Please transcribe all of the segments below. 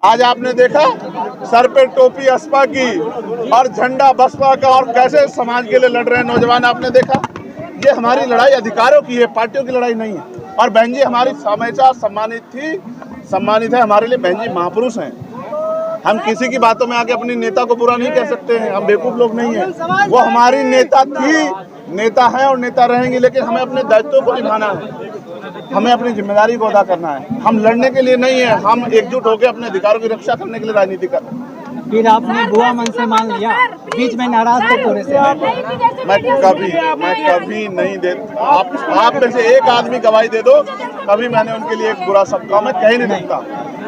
आज आपने देखा सर पे टोपी असपा की और झंडा बसपा का, और कैसे समाज के लिए लड़ रहे हैं नौजवान। आपने देखा, ये हमारी लड़ाई अधिकारों की है, पार्टियों की लड़ाई नहीं है। और बहन जी हमारी हमेशा सम्मानित है। हमारे लिए बहन जी महापुरुष हैं। हम किसी की बातों में आके अपनी नेता को बुरा नहीं कह सकते हैं, हम बेवकूफ लोग नहीं हैं। वो हमारी नेता थी, नेता है और नेता रहेंगी, लेकिन हमें अपने दायित्वों को निभाना है, हमें अपनी जिम्मेदारी को अदा करना है। हम लड़ने के लिए नहीं है, हम एकजुट होकर अपने अधिकारों की रक्षा करने के लिए राजनीति कर रहे हैं। फिर आपने बुआ मन से मान लिया, बीच में नाराज थे थोड़े से आप। मैं कभी नहीं दे, आप में से एक आदमी गवाही दे दो, कभी मैंने उनके लिए एक बुरा शब्द कहा मैं कहीं नहीं देता।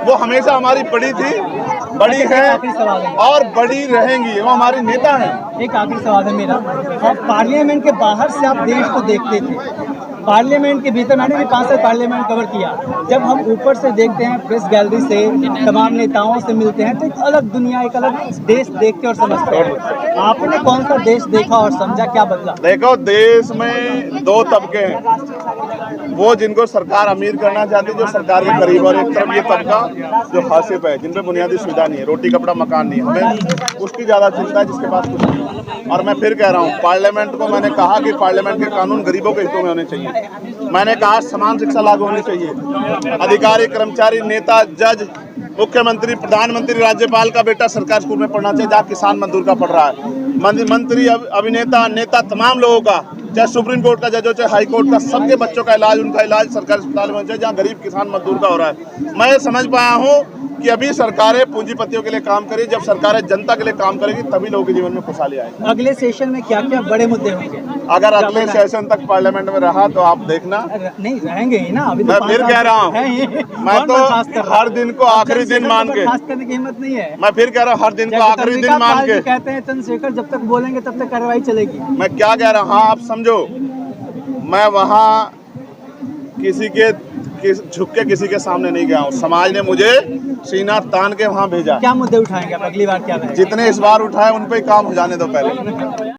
वो हमेशा हमारी बड़ी थी, बड़ी है और बड़ी रहेंगी, वो हमारी नेता है। एक आखिरी सवाल है मेरा, आप पार्लियामेंट के बाहर से आप देश को देखते थे, पार्लियामेंट के भीतर मैंने भी 5 साल पार्लियामेंट कवर किया। जब हम ऊपर से देखते हैं, प्रेस गैलरी से तमाम नेताओं से मिलते हैं, तो एक अलग दुनिया, एक अलग देश देखते और समझते हैं। आपने कौन सा देश देखा और समझा, क्या बदला? देखो, देश में दो तबके हैं, वो जिनको सरकार अमीर करना चाहती है, जो सरकार के करीब, और एक तरफ ये तबका जो हासिफ है, जिन पे बुनियादी सुविधा नहीं है, रोटी कपड़ा मकान नहीं है। हमें उसकी ज़्यादा चिंता है जिसके पास कुछ नहीं। और मैं फिर कह रहा हूँ, पार्लियामेंट को मैंने कहा कि पार्लियामेंट के कानून गरीबों के हितों में होने चाहिए। मैंने कहा समान शिक्षा लागू होनी चाहिए। अधिकारी, कर्मचारी, नेता, जज, मुख्यमंत्री, प्रधानमंत्री, राज्यपाल का बेटा सरकारी स्कूल में पढ़ना चाहिए, जहाँ किसान मजदूर का पढ़ रहा है। मंत्री, अभिनेता, नेता, तमाम लोगों का, चाहे सुप्रीम कोर्ट का जज हो, चाहे हाई कोर्ट का, सबके बच्चों का इलाज, उनका इलाज सरकारी अस्पताल में होना चाहिए, जहाँ गरीब किसान मजदूर का हो रहा है। मैं समझ पाया हूँ कि अभी सरकारें पूंजीपतियों के लिए काम करें, जब सरकारें जनता के लिए काम करेगी तभी लोगों के जीवन में खुशहाली आएगी। अगले सेशन में क्या क्या बड़े मुद्दे होंगे? अगर अगले सेशन तक पार्लियामेंट में रहा तो आप देखना। नहीं रहेंगे ही ना, अभी तो मैं फिर कह रहा हूँ, मैं तो हर दिन को आखिरी दिन मान के, खास करने की हिम्मत नहीं है। मैं फिर कह रहा हूँ, हर दिन को आखिरी दिन मान के कहते हैं चंद्रशेखर जब तक बोलेंगे तब तक कार्रवाई चलेगी। मैं क्या कह रहा हूँ, हाँ आप समझो, मैं वहाँ झुक के किसी के सामने नहीं गया हूँ। समाज ने मुझे सीना तान के वहाँ भेजा। क्या मुद्दे उठाएंगे आप अगली बार, क्या रहेगा? जितने इस बार उठाए उन पे काम हो जाने दो पहले।